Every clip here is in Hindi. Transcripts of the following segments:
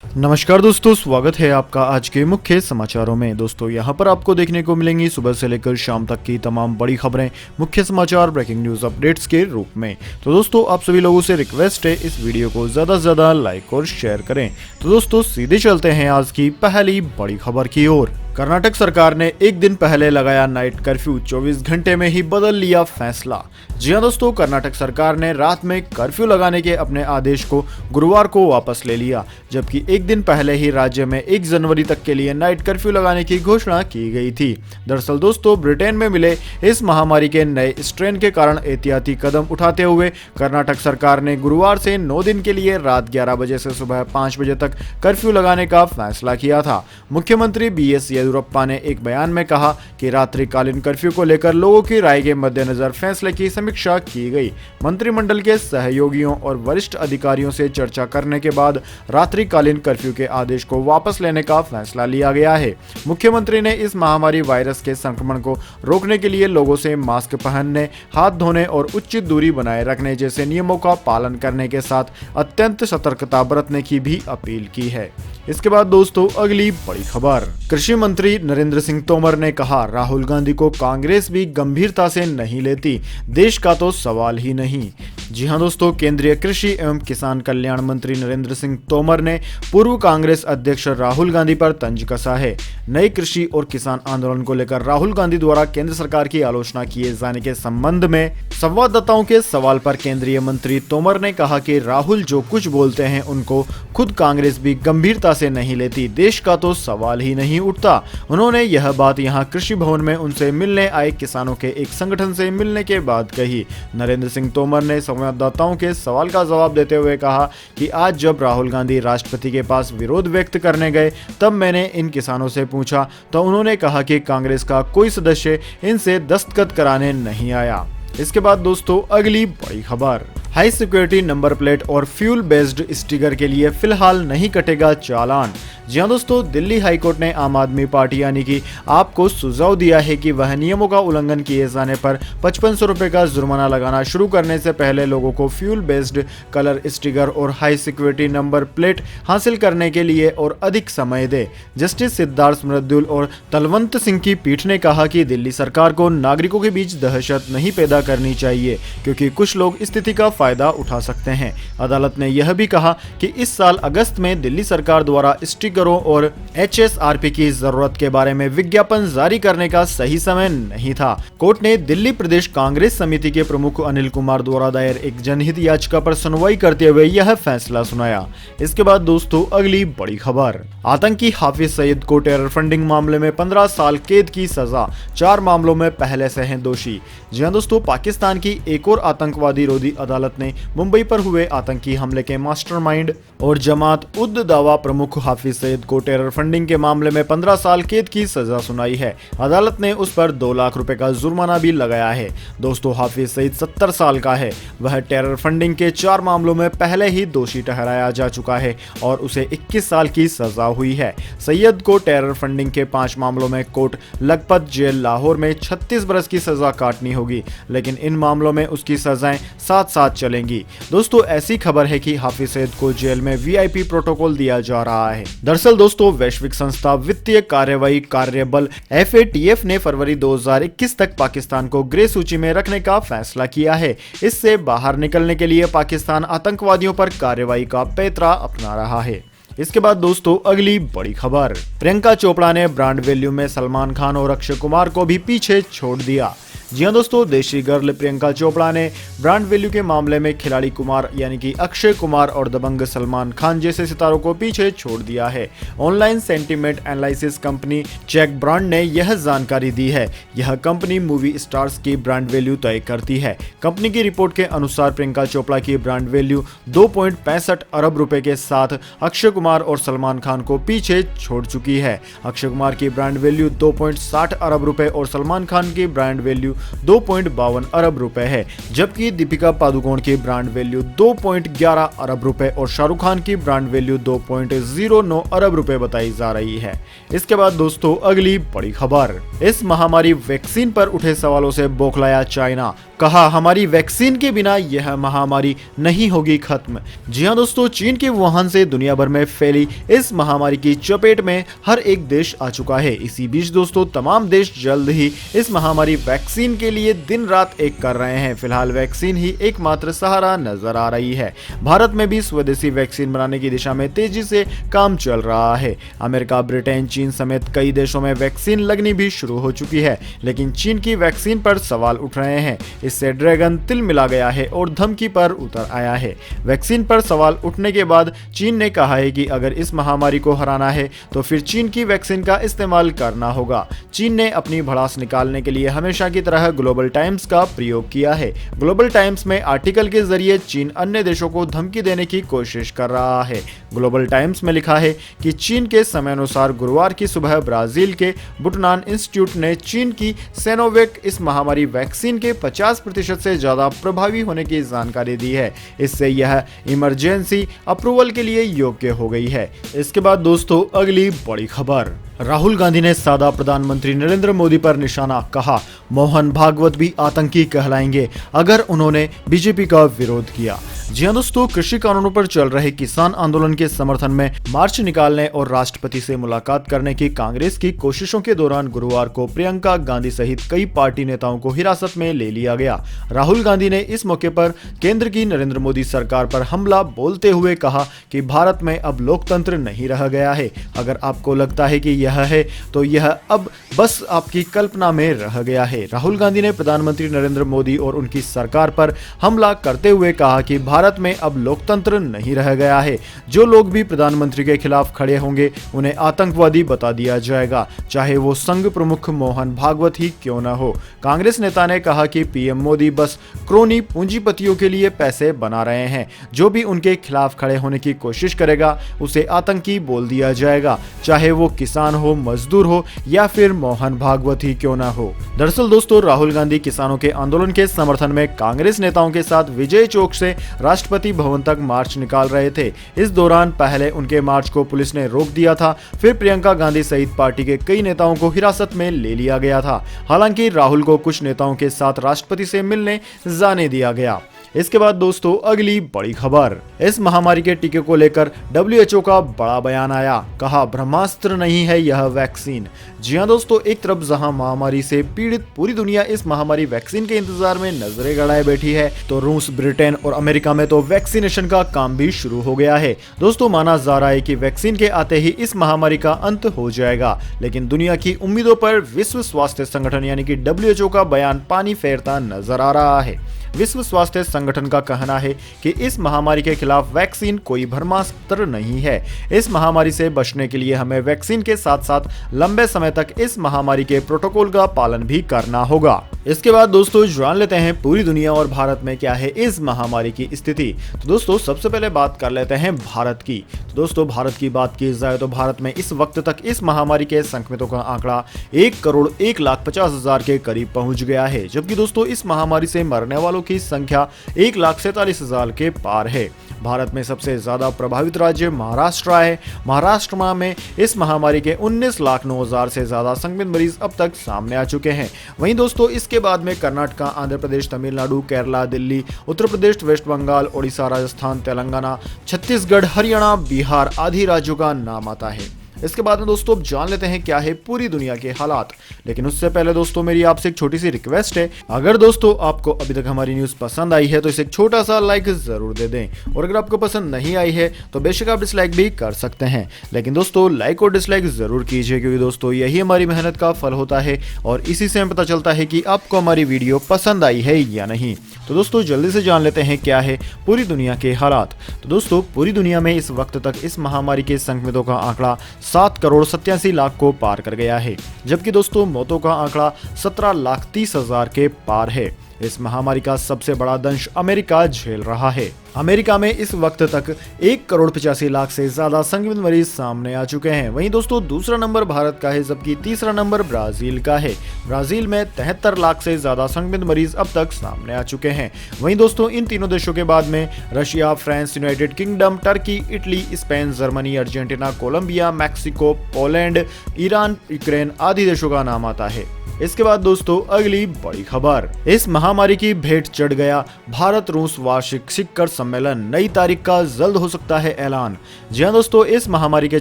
नमस्कार दोस्तों, स्वागत है आपका आज के मुख्य समाचारों में। दोस्तों यहाँ पर आपको देखने को मिलेंगी सुबह से लेकर शाम तक की तमाम बड़ी खबरें, मुख्य समाचार, ब्रेकिंग न्यूज अपडेट्स के रूप में। तो दोस्तों आप सभी लोगों से रिक्वेस्ट है इस वीडियो को ज्यादा से ज्यादा लाइक और शेयर करें। तो दोस्तों सीधे चलते हैं आज की पहली बड़ी खबर की ओर। कर्नाटक सरकार ने एक दिन पहले लगाया नाइट कर्फ्यू, 24 घंटे में ही बदल लिया फैसला। जी हां दोस्तों, कर्नाटक सरकार ने रात में कर्फ्यू लगाने के अपने आदेश को गुरुवार को वापस ले लिया, जबकि एक दिन पहले ही राज्य में 1 जनवरी तक के लिए नाइट कर्फ्यू लगाने की घोषणा की गई थी। दरअसल दोस्तों, ब्रिटेन में मिले इस महामारी के नए स्ट्रेन के कारण एहतियाती कदम उठाते हुए कर्नाटक सरकार ने गुरुवार से 9 दिन के लिए रात 11 बजे से सुबह 5 बजे तक कर्फ्यू लगाने का फैसला किया था। मुख्यमंत्री BS येदियुरप्पा ने एक बयान में कहा कि रात्रिकालीन कर्फ्यू को लेकर लोगों की राय के मद्देनजर फैसले की समीक्षा की गई। मंत्रिमंडल के सहयोगियों और वरिष्ठ अधिकारियों से चर्चा करने के बाद रात्रिकालीन कर्फ्यू के आदेश को वापस लेने का फैसला लिया गया है। मुख्यमंत्री ने इस महामारी वायरस के संक्रमण को रोकने के लिए लोगों से मास्क पहनने, हाथ धोने और उचित दूरी बनाए रखने जैसे नियमों का पालन करने के साथ अत्यंत सतर्कता बरतने की भी अपील की है। इसके बाद दोस्तों अगली बड़ी खबर। कृषि मंत्री नरेंद्र सिंह तोमर ने कहा, राहुल गांधी को कांग्रेस भी गंभीरता से नहीं लेती, देश का तो सवाल ही नहीं। जी हां दोस्तों, केंद्रीय कृषि एवं किसान कल्याण मंत्री नरेंद्र सिंह तोमर ने पूर्व कांग्रेस अध्यक्ष राहुल गांधी पर तंज कसा है। नए कृषि और किसान आंदोलन को लेकर राहुल गांधी द्वारा केंद्र सरकार की आलोचना किए जाने के संबंध में संवाददाताओं के सवाल पर केंद्रीय मंत्री तोमर ने कहा कि राहुल जो कुछ बोलते हैं उनको खुद कांग्रेस भी गंभीरता से नहीं लेती, देश का तो सवाल ही नहीं उठता। उन्होंने यह बात यहां कृषि भवन में उनसे मिलने आए किसानों के एक संगठन से मिलने के बाद कही। नरेंद्र सिंह तोमर ने संवाददाताओं के सवाल का जवाब देते हुए कहा कि आज जब राहुल गांधी राष्ट्रपति के पास विरोध व्यक्त करने गए तब मैंने इन किसानों से पूछा तो उन्होंने कहा कि कांग्रेस का कोई सदस्य इनसे दस्तखत कराने नहीं आया। इसके बाद दोस्तों अगली बड़ी खबर। हाई सिक्योरिटी नंबर प्लेट और फ्यूल बेस्ड स्टिकर के लिए फिलहाल नहीं कटेगा चालान। जी हां दोस्तों, दिल्ली हाईकोर्ट ने आम आदमी पार्टी यानी कि आप को सुझाव दिया है कि वह नियमों का उल्लंघन किए जाने पर 5500 रुपए का जुर्माना लगाना शुरू करने से पहले लोगों को फ्यूल बेस्ड कलर स्टिकर और हाई सिक्योरिटी नंबर प्लेट हासिल करने के लिए और अधिक समय दे। जस्टिस सिद्धार्थ मृदुल और तलवंत सिंह की पीठ ने कहा कि दिल्ली सरकार को नागरिकों के बीच दहशत नहीं पैदा करनी चाहिए, क्योंकि कुछ लोग स्थिति का फायदा उठा सकते हैं। अदालत ने यह भी कहा कि इस साल अगस्त में दिल्ली सरकार द्वारा स्टिकरों और HSRP की जरूरत के बारे में विज्ञापन जारी करने का सही समय नहीं था। कोर्ट ने दिल्ली प्रदेश कांग्रेस समिति के प्रमुख अनिल कुमार द्वारा दायर एक जनहित याचिका पर सुनवाई करते हुए यह फैसला सुनाया। इसके बाद दोस्तों अगली बड़ी खबर। आतंकी हाफिज सईद को टेरर फंडिंग मामले में 15 साल कैद की सजा, 4 मामलों में पहले से हैं दोषी। जी हां दोस्तों, पाकिस्तान की एक और आतंकवादी रोधी अदालत ने मुंबई पर हुए आतंकी हमले के मास्टरमाइंड और जमात उद दावा प्रमुख हाफिज सईद को टेरर फंडिंग के मामले में 15 साल कैद की सजा सुनाई है। अदालत ने उस पर 2 लाख रुपए का जुर्माना भी लगाया है। दोस्तों हाफिज सईद 70 साल का है। वह टेरर फंडिंग के 4 मामलों में पहले ही दोषी ठहराया जा चुका है और उसे 21 साल की सजा हुई है। सैयद को टेरर फंडिंग के 5 मामलों में कोर्ट लखपत जेल लाहौर में 36 बरस की सजा काटनी होगी, लेकिन इन मामलों में उसकी सजाएं साथ साथ चलेंगी। दोस्तों ऐसी खबर है कि हाफिज सईद को जेल में VIP प्रोटोकॉल दिया जा रहा है। दरअसल दोस्तों वैश्विक संस्था वित्तीय कार्यवाही कार्यबल FATF ने फरवरी 2021 तक पाकिस्तान को ग्रे सूची में रखने का फैसला किया है। इससे बाहर निकलने के लिए पाकिस्तान आतंकवादियों पर कार्रवाई का पैंतरा अपना रहा है। इसके बाद दोस्तों अगली बड़ी खबर। प्रियंका चोपड़ा ने ब्रांड वैल्यू में सलमान खान और अक्षय कुमार को भी पीछे छोड़ दिया। जी हां दोस्तों, देशी गर्ल प्रियंका चोपड़ा ने ब्रांड वैल्यू के मामले में खिलाड़ी कुमार यानी कि अक्षय कुमार और दबंग सलमान खान जैसे सितारों को पीछे छोड़ दिया है। Online sentiment analysis company cheque brand ने यह जानकारी दी है। यह कंपनी मूवी स्टार्स की ब्रांड वैल्यू तय करती है। कंपनी की रिपोर्ट के अनुसार प्रियंका चोपड़ा की ब्रांड वैल्यू 2.65 अरब रुपए के साथ अक्षय कुमार और सलमान खान को पीछे छोड़ चुकी है। अक्षय कुमार की ब्रांड वैल्यू 2.60 अरब रुपए और सलमान खान की ब्रांड वैल्यू 2.52 अरब रुपए है, जबकि दीपिका पादुकोण की ब्रांड वैल्यू 2.11 अरब रुपए और शाहरुख खान की ब्रांड वैल्यू 2.09 अरब रुपए बताई जा रही है। इसके बाद दोस्तों अगली बड़ी खबर, इस महामारी वैक्सीन पर उठे सवालों से बौखलाया चाइना, कहा हमारी वैक्सीन के बिना यह महामारी नहीं होगी खत्म। जी हां दोस्तों, चीन के वुहान से दुनिया भर में फैली इस महामारी की चपेट में हर एक देश आ चुका है। इसी बीच दोस्तों तमाम देश जल्द ही इस महामारी वैक्सीन के लिए दिन रात एक कर रहे हैं। फिलहाल वैक्सीन ही एकमात्र सहारा नजर आ रही है। भारत में भी स्वदेशी वैक्सीन बनाने की दिशा में तेजी से काम चल रहा है। अमेरिका, ब्रिटेन, चीन समेत कई देशों में वैक्सीन लगनी भी शुरू हो चुकी है, लेकिन चीन की वैक्सीन पर सवाल उठ रहे हैं। इससे ड्रैगन तिल मिला गया है और धमकी पर उतर आया है। वैक्सीन पर सवाल उठने के बाद चीन ने कहा है कि अगर इस महामारी को हराना है तो फिर चीन की वैक्सीन का इस्तेमाल करना होगा। चीन ने अपनी भड़ास निकालने के लिए हमेशा की तरह ग्लोबल टाइम्स का प्रयोग किया है। ग्लोबल टाइम्स में आर्टिकल के जरिए चीन अन्य देशों को धमकी देने की कोशिश कर रहा है। ग्लोबल टाइम्स में लिखा है कि चीन के समय अनुसार गुरुवार की सुबह ब्राजील के बुटनान इंस्टीट्यूट ने चीन की सिनोवैक इस महामारी वैक्सीन के 50% से ज्यादा प्रभावी होने की जानकारी दी है। इससे यह इमरजेंसी अप्रूवल के लिए योग्य हो गई है। इसके बाद दोस्तों अगली बड़ी खबर, राहुल गांधी ने साधा प्रधानमंत्री नरेंद्र मोदी पर निशाना, कहा मोहन भागवत भी आतंकी कहलाएंगे अगर उन्होंने बीजेपी का विरोध किया। जी हां दोस्तों, कृषि कानूनों पर चल रहे किसान आंदोलन के समर्थन में मार्च निकालने और राष्ट्रपति से मुलाकात करने की कांग्रेस की कोशिशों के दौरान गुरुवार को प्रियंका गांधी सहित कई पार्टी नेताओं को हिरासत में ले लिया गया। राहुल गांधी ने इस मौके पर केंद्र की नरेंद्र मोदी सरकार पर हमला बोलते हुए कहा कि भारत में अब लोकतंत्र नहीं रह गया है। अगर आपको लगता है कि यह है तो यह अब बस आपकी कल्पना में रह गया है। राहुल गांधी ने प्रधानमंत्री नरेंद्र मोदी और उनकी सरकार पर हमला करते हुए कहा कि भारत में अब लोकतंत्र नहीं रह गया है। जो लोग भी प्रधानमंत्री के खिलाफ खड़े होंगे उन्हें आतंकवादी बता दिया जाएगा, चाहे वो संघ प्रमुख मोहन भागवत ही क्यों न हो। कांग्रेस नेता ने कहा कि पीएम मोदी बस क्रोनी पूंजीपतियों के लिए पैसे बना रहे हैं। जो भी उनके खिलाफ खड़े होने की कोशिश करेगा उसे आतंकी बोल दिया जाएगा, चाहे वो किसान हो, मजदूर हो या फिर मोहन भागवत ही क्यों ना हो। दरअसल दोस्तों राहुल गांधी किसानों के आंदोलन के समर्थन में कांग्रेस नेताओं के साथ विजय चौक से राष्ट्रपति भवन तक मार्च निकाल रहे थे। इस दौरान पहले उनके मार्च को पुलिस ने रोक दिया था, फिर प्रियंका गांधी सहित पार्टी के कई नेताओं को हिरासत में ले लिया गया था। हालांकि राहुल को कुछ नेताओं के साथ राष्ट्रपति से मिलने जाने दिया गया। इसके बाद दोस्तों अगली बड़ी खबर, इस महामारी के टीके को लेकर WHO का बड़ा बयान आया, कहा ब्रह्मास्त्र नहीं है यह वैक्सीन। जी हां दोस्तों, एक तरफ जहां महामारी से पीड़ित पूरी दुनिया इस महामारी वैक्सीन के इंतजार में नजरें गड़ाए बैठी है, तो रूस, ब्रिटेन और अमेरिका में तो वैक्सीनेशन का काम भी शुरू हो गया है। दोस्तों माना जा रहा है कि वैक्सीन के आते ही इस महामारी का अंत हो जाएगा, लेकिन दुनिया की उम्मीदों पर विश्व स्वास्थ्य संगठन यानी कि WHO का बयान पानी फेरता नजर आ रहा है। विश्व स्वास्थ्य संगठन का कहना है कि इस महामारी के खिलाफ वैक्सीन कोई ब्रह्मास्त्र नहीं है। इस महामारी से बचने के लिए हमें वैक्सीन के साथ साथ लंबे समय तक इस महामारी के प्रोटोकॉल का पालन भी करना होगा। इसके बाद दोस्तों जान लेते हैं पूरी दुनिया और भारत में क्या है इस महामारी की स्थिति। तो दोस्तों सबसे पहले बात कर लेते हैं भारत की। तो दोस्तों भारत की बात की जाए तो भारत में इस वक्त तक इस महामारी के संक्रमितों का आंकड़ा 1,01,50,000 के करीब पहुंच गया है, जबकि दोस्तों इस महामारी से मरने वालों की संख्या 1,47,000 के पार है। भारत में सबसे ज्यादा प्रभावित राज्य महाराष्ट्र है। महाराष्ट्र में इस महामारी के 19,09,000 से ज्यादा संक्रमित मरीज अब तक सामने आ चुके हैं। वहीं दोस्तों इसके बाद में कर्नाटक, आंध्र प्रदेश, तमिलनाडु, केरला, दिल्ली, उत्तर प्रदेश, वेस्ट बंगाल, ओडिशा, राजस्थान, तेलंगाना, छत्तीसगढ़, हरियाणा, बिहार आदि राज्यों का नाम आता है। इसके बाद में दोस्तों अब जान लेते हैं क्या है पूरी दुनिया के हालात, लेकिन उससे पहले दोस्तों मेरी आपसे एक छोटी सी रिक्वेस्ट है, अगर दोस्तों आपको अभी तक हमारी न्यूज पसंद आई है तो इसे एक छोटा सा लाइक जरूर दे दें, और अगर आपको पसंद नहीं आई है तो बेशक आप डिसलाइक भी कर सकते हैं, लेकिन दोस्तों लाइक और डिसलाइक जरूर कीजिए, क्योंकि दोस्तों यही हमारी मेहनत का फल होता है और इसी से हमें पता चलता है कि आपको हमारी वीडियो पसंद आई है या नहीं। तो दोस्तों जल्दी से जान लेते हैं क्या है पूरी दुनिया के हालात। तो दोस्तों पूरी दुनिया में इस वक्त तक इस महामारी के संक्रमितों का आंकड़ा 7,87,00,000 को पार कर गया है, जबकि दोस्तों मौतों का आंकड़ा 17,30,000 के पार है। इस महामारी का सबसे बड़ा दंश अमेरिका झेल रहा है। अमेरिका में इस वक्त तक 1,85,00,000 से ज्यादा संक्रमित मरीज सामने आ चुके हैं। वहीं दोस्तों दूसरा नंबर भारत का है, जबकि तीसरा नंबर ब्राजील का है। ब्राजील में 73 लाख से ज्यादा संक्रमित मरीज अब तक सामने आ चुके हैं। वहीं दोस्तों इन तीनों देशों के बाद में Russia, France, United Kingdom, Turkey, Italy, Spain, Germany, Argentina, Colombia, Mexico, Poland, Iran, Ukraine आदि देशों का नाम आता है। इसके बाद दोस्तों अगली बड़ी खबर, इस महामारी की भेंट चढ़ गया भारत रूस वार्षिक शिखर सम्मेलन, नई तारीख का जल्द हो सकता है ऐलान। जी हां दोस्तों, इस महामारी के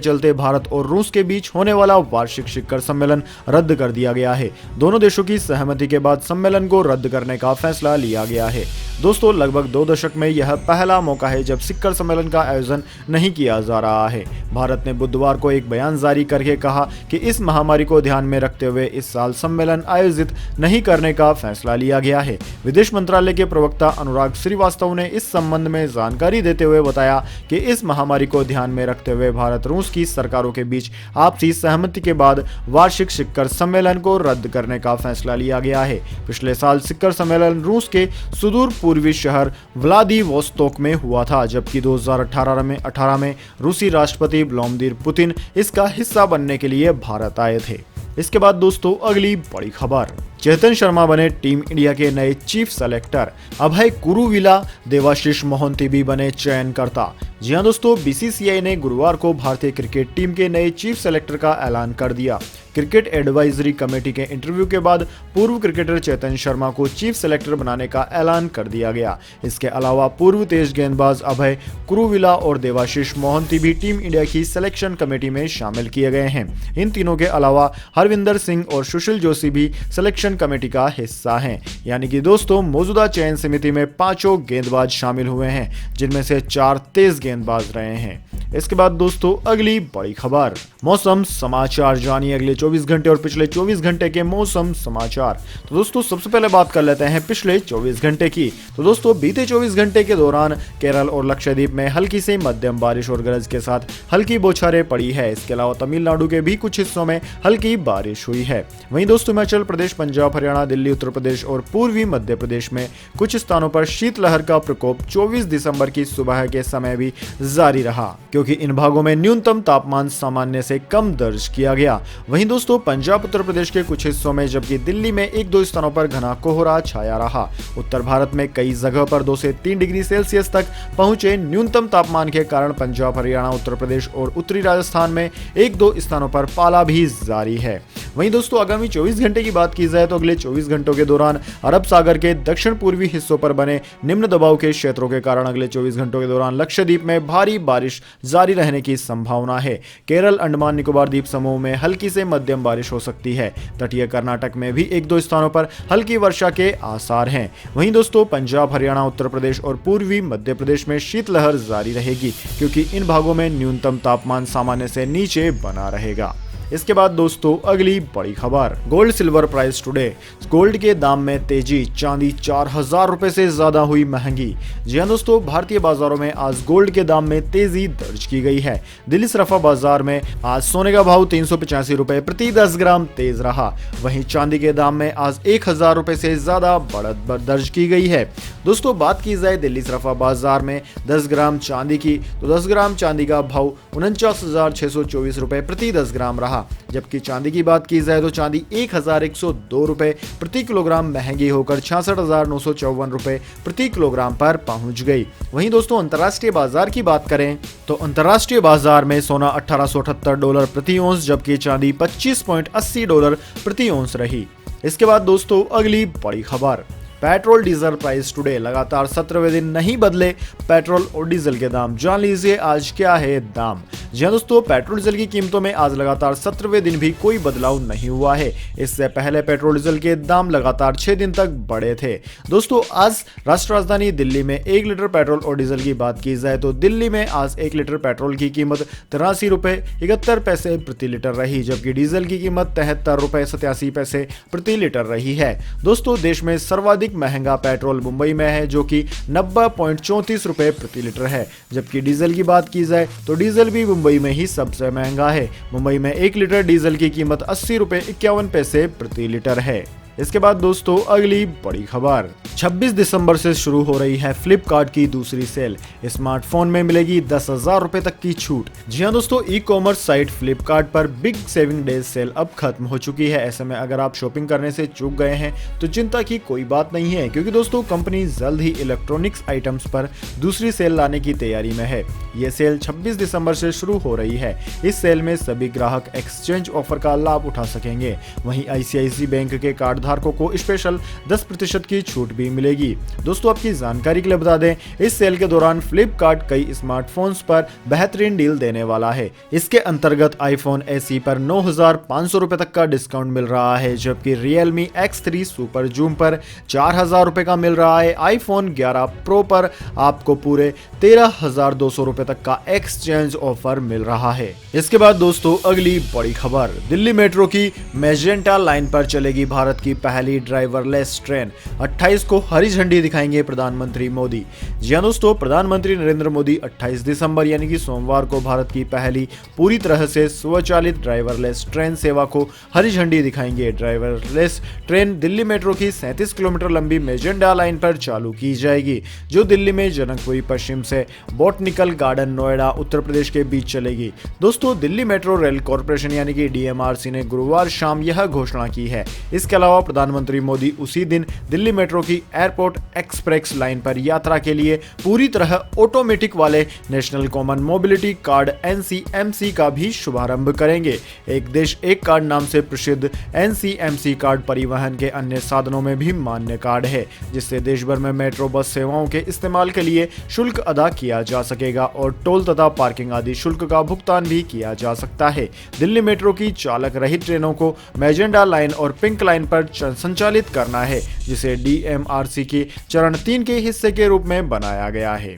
चलते भारत और रूस के बीच होने वाला वार्षिक शिखर सम्मेलन रद्द कर दिया गया है। दोनों देशों की सहमति के बाद सम्मेलन को रद्द करने का फैसला लिया गया है। दोस्तों लगभग 2 दशक में यह पहला मौका है जब शिखर सम्मेलन का आयोजन नहीं किया जा रहा है। भारत ने बुधवार को एक बयान जारी करके कहा कि इस महामारी को ध्यान में रखते हुए इस साल सम्मेलन आयोजित नहीं करने का फैसला लिया गया है। विदेश मंत्रालय के प्रवक्ता अनुराग श्रीवास्तव ने इस संबंध में जानकारी देते हुए बताया कि इस महामारी को ध्यान में रखते हुए भारत रूस की सरकारों के बीच आपसी सहमति के बाद वार्षिक शिखर सम्मेलन को रद्द करने का फैसला लिया गया है। पिछले साल शिखर सम्मेलन रूस के सुदूर पूर्वी शहर व्लादिवोस्तोक में हुआ था, जबकि 2018 में रूसी राष्ट्रपति व्लादिमीर पुतिन इसका हिस्सा बनने के लिए भारत आए थे। इसके बाद दोस्तों अगली बड़ी खबर, चेतन शर्मा बने टीम इंडिया के नए चीफ सेलेक्टर, अभय कुरुविला, देवाशीष मोहंती भी बने चयनकर्ता। जी हां दोस्तों, बीसीसीआई ने गुरुवार को भारतीय क्रिकेट टीम के नए चीफ सेलेक्टर का ऐलान कर दिया। क्रिकेट एडवाइजरी कमेटी के इंटरव्यू के बाद पूर्व क्रिकेटर चेतन शर्मा को चीफ सेलेक्टर बनाने का ऐलान कर दिया गया। इसके अलावा पूर्व तेज गेंदबाज अभय कुरुविला और देवाशीष मोहंती भी टीम इंडिया की सिलेक्शन कमेटी में शामिल किए गए हैं। इन तीनों के अलावा हरविंदर सिंह और सुशील जोशी भी सिलेक्शन कमेटी का हिस्सा हैं। यानी कि दोस्तों मौजूदा चयन समिति में 5 गेंदबाज शामिल हुए हैं, जिनमें से 4 तेज गेंदबाज रहे हैं। इसके बाद दोस्तों अगली बड़ी खबर, मौसम समाचार, जानिए अगले 24 घंटे और पिछले 24 घंटे के मौसम समाचार। तो दोस्तों सबसे पहले बात कर लेते हैं पिछले 24 घंटे की। तो दोस्तों बीते 24 घंटे के दौरान केरल और लक्षद्वीप में हल्की से मध्यम बारिश और गरज के साथ हल्की बौछारें पड़ी है। इसके अलावा तमिलनाडु के भी कुछ हिस्सों में हल्की बारिश हुई है। वहीं दोस्तों हिमाचल प्रदेश, पंजाब, हरियाणा, दिल्ली, उत्तर प्रदेश और पूर्वी मध्य प्रदेश में कुछ स्थानों पर शीतलहर का प्रकोप 24 दिसंबर की सुबह के समय भी जारी रहा, क्योंकि इन भागों में न्यूनतम तापमान सामान्य से कम दर्ज किया गया। वहीं दोस्तों पंजाब, उत्तर प्रदेश के कुछ हिस्सों में, जबकि दिल्ली में 1-2 स्थानों पर घना कोहरा छाया रहा। उत्तर भारत में कई जगह पर 2 से 3 डिग्री सेल्सियस तक पहुंचे न्यूनतम तापमान के कारण पंजाब, हरियाणा, उत्तर प्रदेश और उत्तरी राजस्थान में 1-2 स्थानों पर पाला भी जारी है। वहीं दोस्तों आगामी 24 घंटे की बात की जाए तो अगले 24 घंटों के दौरान अरब सागर के दक्षिण पूर्वी हिस्सों पर बने निम्न दबाव के क्षेत्रों के कारण अगले 24 घंटों के दौरान लक्षद्वीप में भारी बारिश जारी रहने की संभावना है। केरल, अंडमान निकोबार द्वीप समूह में हल्की से मध्यम बारिश हो सकती है। तटीय कर्नाटक में भी 1-2 स्थानों पर हल्की वर्षा के आसार हैं। वहीं दोस्तों पंजाब, हरियाणा, उत्तर प्रदेश और पूर्वी मध्य प्रदेश में शीतलहर जारी रहेगी, क्योंकि इन भागों में न्यूनतम तापमान सामान्य से नीचे बना रहेगा। इसके बाद दोस्तों अगली बड़ी खबर, gold silver price today, gold के दाम में तेजी, चांदी 4000 रुपए से ज्यादा हुई महंगी। जी हां दोस्तों, भारतीय बाजारों में आज गोल्ड के दाम में तेजी दर्ज की गई है। दिल्ली सराफा बाजार में आज सोने का भाव 385 रुपए प्रति 10 ग्राम तेज रहा। वहीं चांदी के दाम में आज 1000 रुपए से ज्यादा बढ़त दर्ज की गई है। दोस्तों बात की जाए दिल्ली सराफा बाजार में 10 ग्राम चांदी की, तो 10 ग्राम चांदी का भाव 49,624 रुपए प्रति 10 ग्राम रहा। जबकि चांदी की बात की जाए तो चांदी 1102 रुपए प्रति किलोग्राम महंगी होकर 66,954 रुपए प्रति किलोग्राम पर पहुंच गई। वहीं दोस्तों अंतर्राष्ट्रीय बाजार की बात करें तो अंतर्राष्ट्रीय बाजार में सोना $1878 प्रति औंस, जबकि चांदी $25.80 प्रति औंस रही। इसके बाद दोस्तों अगली बड़ी खबर, पेट्रोल डीजल प्राइस टुडे, लगातार 17वें दिन नहीं बदले पेट्रोल और डीजल के दाम। जान लीजिए आज क्या है दाम। जी हां दोस्तों, पेट्रोल डीजल की कीमतों में आज लगातार 17वें दिन भी कोई बदलाव नहीं हुआ है। इससे पहले पेट्रोल डीजल के दाम लगातार 6 दिन तक बढ़े थे। दोस्तों आज राष्ट्र राजधानी दिल्ली में 1 लीटर पेट्रोल और डीजल की बात की जाए तो दिल्ली में आज 1 लीटर पेट्रोल की कीमत 83 रुपए 71 पैसे प्रति लीटर रही, जबकि डीजल की कीमत 73 रुपए 87 पैसे प्रति लीटर रही है। दोस्तों देश में सर्वाधिक महंगा पेट्रोल मुंबई में है, जो कि 90.34 रुपए प्रति लीटर है। जबकि डीजल की बात की जाए तो डीजल भी मुंबई में ही सबसे महंगा है। मुंबई में 1 लीटर डीजल की कीमत 80 रुपए 51 पैसे प्रति लीटर है। इसके बाद दोस्तों अगली बड़ी खबर, 26 दिसंबर से शुरू हो रही है फ्लिपकार्ट की दूसरी सेल। स्मार्टफोन में मिलेगी 10,000 रुपए तक की छूट। जी हाँ दोस्तों, ई कॉमर्स साइट फ्लिपकार्ट पर बिग सेविंग डेज सेल अब खत्म हो चुकी है। ऐसे में अगर आप शॉपिंग करने से चूक गए हैं तो चिंता की कोई बात नहीं है, क्योंकि दोस्तों कंपनी जल्द ही इलेक्ट्रॉनिक्स आइटम्स पर दूसरी सेल लाने की तैयारी में है। ये सेल 26 दिसंबर से शुरू हो रही है। इस सेल में सभी ग्राहक एक्सचेंज ऑफर का लाभ उठा सकेंगे। वहीं आईसीआईसी बैंक के कार्ड धारकों को स्पेशल 10% की छूट भी मिलेगी। दोस्तों आपकी जानकारी के लिए बता दें, इस सेल के दौरान फ्लिपकार्ट कई स्मार्टफोन्स पर बेहतरीन डील देने वाला है। इसके अंतर्गत आईफोन SE पर 9,500 रुपए तक का डिस्काउंट मिल रहा है, जबकि Realme X3 सुपर जूम पर 4,000 रुपए का मिल रहा है। आईफोन 11 प्रो पर आपको पूरे 13,200 रुपए तक का एक्सचेंज ऑफर मिल रहा है। इसके बाद दोस्तों अगली बड़ी खबर, दिल्ली मेट्रो की मैजेंटा लाइन पर चलेगी भारत की पहली ड्राइवरलेस ट्रेन। 28 को हरी झंडी दिखाएंगे प्रधानमंत्री मोदी। जी हां दोस्तों, प्रधानमंत्री नरेंद्र मोदी 28 दिसंबर यानी कि सोमवार को भारत की पहली पूरी तरह से स्वचालित ड्राइवरलेस ट्रेन सेवा को हरी झंडी दिखाएंगे। ड्राइवरलेस ट्रेन दिल्ली मेट्रो की 37 किलोमीटर लंबी मैजेंटा लाइन पर चालू की जाएगी, जो दिल्ली में जनकपुरी पश्चिम से बॉटनिकल गार्डन नोएडा उत्तर प्रदेश के बीच चलेगी। दोस्तों दिल्ली मेट्रो रेल कॉरपोरेशन यानी कि DMRC ने गुरुवार शाम यह घोषणा की है। इसके अलावा प्रधानमंत्री मोदी उसी दिन दिल्ली मेट्रो की एयरपोर्ट एक्सप्रेस लाइन पर यात्रा के लिए पूरी तरह ऑटोमेटिक वाले national common mobility card NCMC का भी शुभारंभ करेंगे। एक देश एक कार्ड नाम से प्रसिद्ध NCMC कार्ड परिवहन के अन्य साधनों में भी मान्य कार्ड है, जिससे देश भर में मेट्रो बस सेवाओं के इस्तेमाल के लिए शुल्क अदा किया जा सकेगा और टोल तथा पार्किंग आदि शुल्क का भुगतान भी किया जा सकता है। दिल्ली मेट्रो की चालक रहित ट्रेनों को मैजेंटा लाइन और पिंक लाइन पर संचालित करना है, जिसे DMRC की चरण 3 के हिस्से के रूप में बनाया गया है।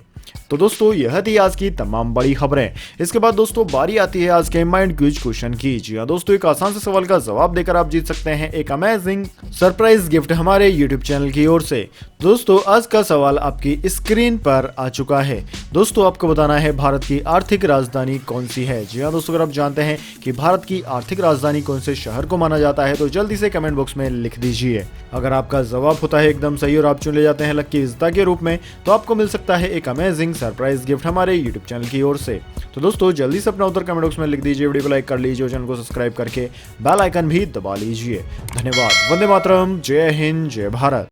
तो दोस्तों यह थी आज की तमाम बड़ी खबरें। इसके बाद दोस्तों बारी आती है आज के माइंड क्विज क्वेश्चन की। जी हाँ दोस्तों, एक आसान से सवाल का जवाब देकर आप जीत सकते हैं एक अमेजिंग सरप्राइज गिफ्ट हमारे यूट्यूब चैनल की ओर से। दोस्तों आज का सवाल आपकी स्क्रीन पर आ चुका है। दोस्तों आपको बताना है भारत की आर्थिक राजधानी कौन सी है। जी हाँ दोस्तों, अगर आप जानते हैं कि भारत की आर्थिक राजधानी कौन से शहर को माना जाता है तो जल्दी से कमेंट बॉक्स में लिख दीजिए। अगर आपका जवाब होता है एकदम सही और आप चुन ले जाते हैं लकी इज़्ज़ा के रूप में, तो आपको मिल सकता है एक अमेजिंग सरप्राइज गिफ्ट हमारे यूट्यूब चैनल की ओर से। तो दोस्तों जल्दी से अपना उत्तर कमेंट बॉक्स में लिख दीजिए, वीडियो को लाइक कर लीजिए और चैनल को सब्सक्राइब करके बेल आइकन भी दबा लीजिए। धन्यवाद। वंदे मातरम। जय हिंद, जय भारत।